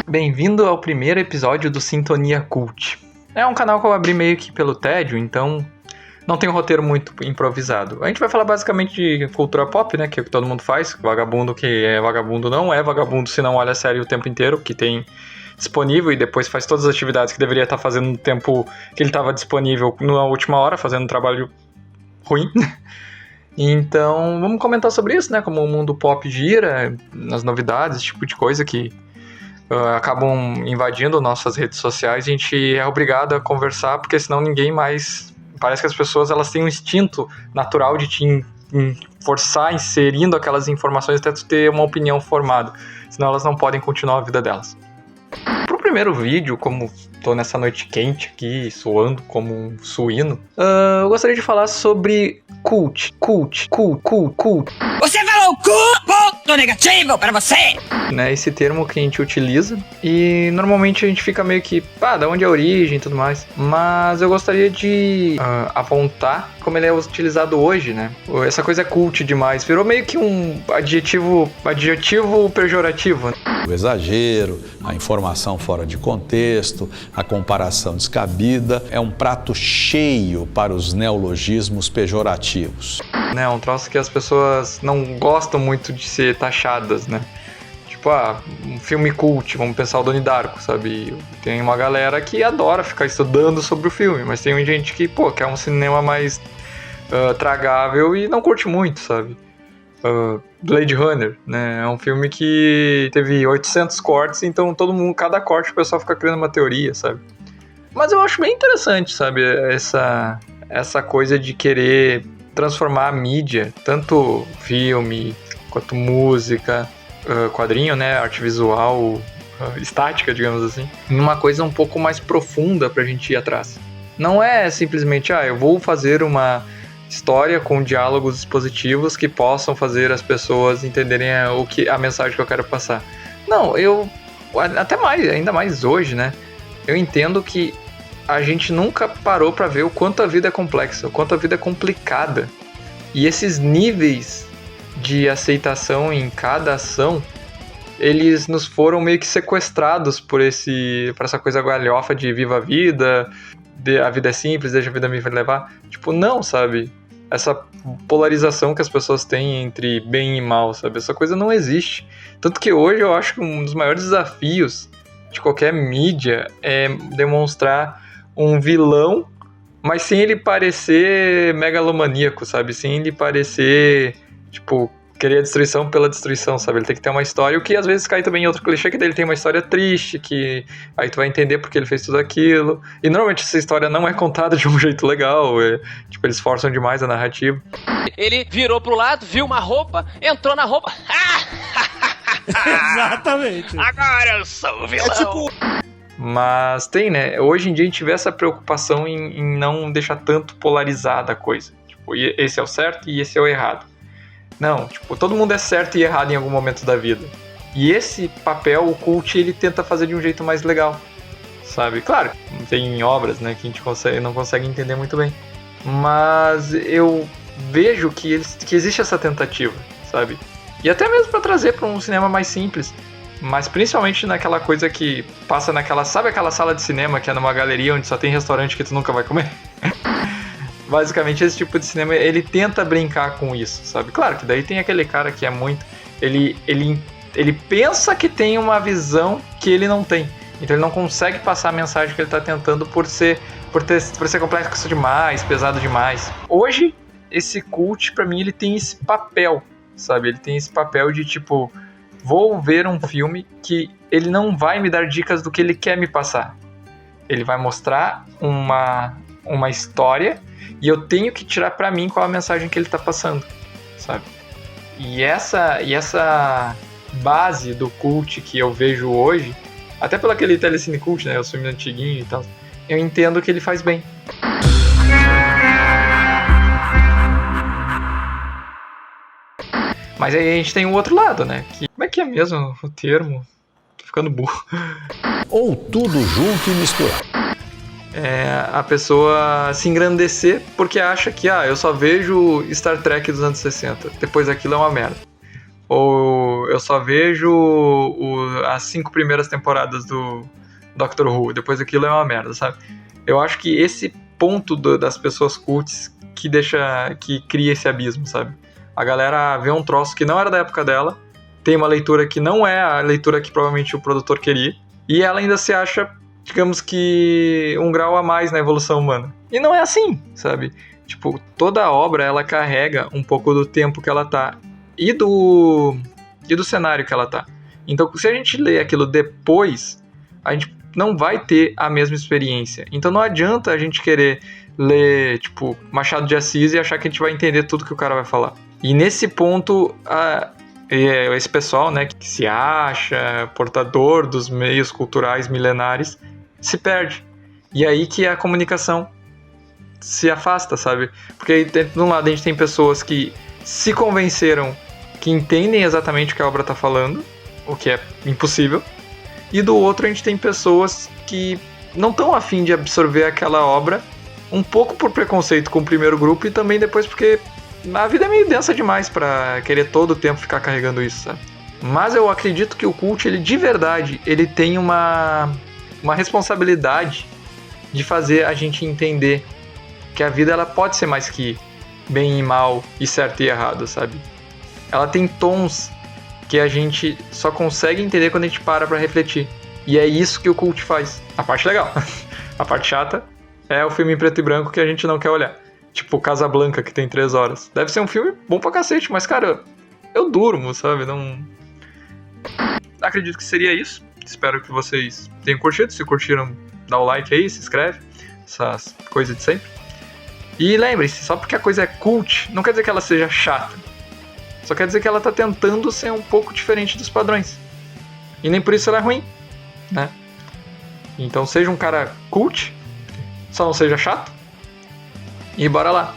Bem-vindo ao primeiro episódio do Sintonia Cult. É um canal que eu abri meio que pelo tédio, então não tem um roteiro muito improvisado. A gente vai falar basicamente de cultura pop, né, que é o que todo mundo faz. Vagabundo que é vagabundo não é vagabundo se não olha a série o tempo inteiro, que tem disponível e depois faz todas as atividades que deveria estar fazendo no tempo que ele estava disponível na última hora, fazendo um trabalho ruim. Então, vamos comentar sobre isso, né, como o mundo pop gira, as novidades, esse tipo de coisa que acabam invadindo nossas redes sociais. A gente é obrigado a conversar, porque senão ninguém mais... Parece que as pessoas elas têm um instinto natural de te forçar inserindo aquelas informações até tu ter uma opinião formada, senão elas não podem continuar a vida delas. Pro primeiro vídeo, como tô nessa noite quente aqui, suando como um suíno, eu gostaria de falar sobre cult. Você falou ponto negativo para você! Né, esse termo que a gente utiliza, e normalmente a gente fica meio que, da onde é a origem e tudo mais, mas eu gostaria de apontar como ele é utilizado hoje, né? Essa coisa é cult demais, virou meio que um adjetivo pejorativo. O exagero, a informação fora de contexto, a comparação descabida, é um prato cheio para os neologismos pejorativos. É um troço que as pessoas não gostam muito de ser taxadas, né? Tipo, um filme cult, vamos pensar o Donnie Darko, sabe? Tem uma galera que adora ficar estudando sobre o filme, mas tem gente que, quer um cinema mais tragável e não curte muito, sabe? Blade Runner, né? É um filme que teve 800 cortes, então cada corte o pessoal fica criando uma teoria, sabe? Mas eu acho bem interessante, sabe? Essa coisa de querer transformar a mídia, tanto filme quanto música, quadrinho, né? Arte visual, estática, digamos assim, em uma coisa um pouco mais profunda pra gente ir atrás. Não é simplesmente, eu vou fazer uma história com diálogos expositivos que possam fazer as pessoas entenderem a mensagem que eu quero passar. Não, ainda mais hoje, né? Eu entendo que a gente nunca parou para ver o quanto a vida é complexa, o quanto a vida é complicada. E esses níveis de aceitação em cada ação, eles nos foram meio que sequestrados por essa coisa galhofa de viva a vida, a vida é simples, deixa a vida me levar. Tipo, não, sabe? Essa polarização que as pessoas têm entre bem e mal, sabe? Essa coisa não existe. Tanto que hoje eu acho que um dos maiores desafios de qualquer mídia é demonstrar um vilão, mas sem ele parecer megalomaníaco, sabe? Sem ele parecer, tipo, querer a destruição pela destruição, sabe? Ele tem que ter uma história, o que às vezes cai também em outro clichê, que dele tem uma história triste, que aí tu vai entender porque ele fez tudo aquilo. E normalmente essa história não é contada de um jeito legal, tipo, eles forçam demais a narrativa. Ele virou pro lado, viu uma roupa, entrou na roupa. Exatamente. Agora eu sou o vilão. Mas tem, né? Hoje em dia a gente vê essa preocupação em não deixar tanto polarizada a coisa. Tipo, esse é o certo e esse é o errado. Não, tipo, todo mundo é certo e errado em algum momento da vida. E esse papel, o cult, ele tenta fazer de um jeito mais legal, sabe? Claro, tem obras, né, que a gente não consegue entender muito bem. Mas eu vejo que existe essa tentativa, sabe? E até mesmo para trazer para um cinema mais simples. Mas principalmente naquela coisa que passa sabe aquela sala de cinema que é numa galeria onde só tem restaurante que tu nunca vai comer? Basicamente esse tipo de cinema, ele tenta brincar com isso, sabe? Claro que daí tem aquele cara que é muito... Ele pensa que tem uma visão que ele não tem. Então ele não consegue passar a mensagem que ele está tentando por ser complexo demais, pesado demais. Hoje, esse cult, pra mim, ele tem esse papel, sabe? Ele tem esse papel de, tipo... Vou ver um filme que ele não vai me dar dicas do que ele quer me passar. Ele vai mostrar uma história e eu tenho que tirar pra mim qual a mensagem que ele tá passando, sabe? E essa base do cult que eu vejo hoje, até pelo aquele Telecine Cult, né? O filme antiguinho e tal, eu entendo que ele faz bem. Mas aí a gente tem o outro lado, né? Como é que é mesmo o termo? Tô ficando burro. Ou tudo junto e misturado. A pessoa se engrandecer porque acha que eu só vejo Star Trek dos anos 60. Depois aquilo é uma merda. Ou eu só vejo as 5 primeiras temporadas do Doctor Who, depois aquilo é uma merda, sabe? Eu acho que esse ponto das pessoas cults que cria esse abismo, sabe? A galera vê um troço que não era da época dela, tem uma leitura que não é a leitura que provavelmente o produtor queria, e ela ainda se acha, digamos que, um grau a mais na evolução humana. E não é assim, sabe? Tipo, toda a obra, ela carrega um pouco do tempo que ela tá e do cenário que ela tá. Então, se a gente lê aquilo depois, a gente não vai ter a mesma experiência. Então não adianta a gente querer ler, tipo, Machado de Assis e achar que a gente vai entender tudo que o cara vai falar. E nesse ponto, esse pessoal, né, que se acha portador dos meios culturais milenares, se perde. E aí que a comunicação se afasta, sabe? Porque de um lado a gente tem pessoas que se convenceram que entendem exatamente o que a obra está falando, o que é impossível, e do outro a gente tem pessoas que não estão a fim de absorver aquela obra, um pouco por preconceito com o primeiro grupo e também depois porque a vida é meio densa demais para querer todo o tempo ficar carregando isso, sabe? Mas eu acredito que o cult, ele de verdade, ele tem uma responsabilidade de fazer a gente entender que a vida ela pode ser mais que bem e mal e certo e errado, sabe? Ela tem tons que a gente só consegue entender quando a gente para pra refletir. E é isso que o cult faz. A parte legal. A parte chata é o filme em preto e branco que a gente não quer olhar. Tipo Casablanca, que tem 3 horas. Deve ser um filme bom pra cacete, mas, cara, eu durmo, sabe? Não... Acredito que seria isso. Espero que vocês tenham curtido. Se curtiram, dá o like aí, se inscreve. Essas coisas de sempre. E lembre-se, só porque a coisa é cult, não quer dizer que ela seja chata. Só quer dizer que ela tá tentando ser um pouco diferente dos padrões. E nem por isso ela é ruim, né? Então seja um cara cult, só não seja chato. E bora lá.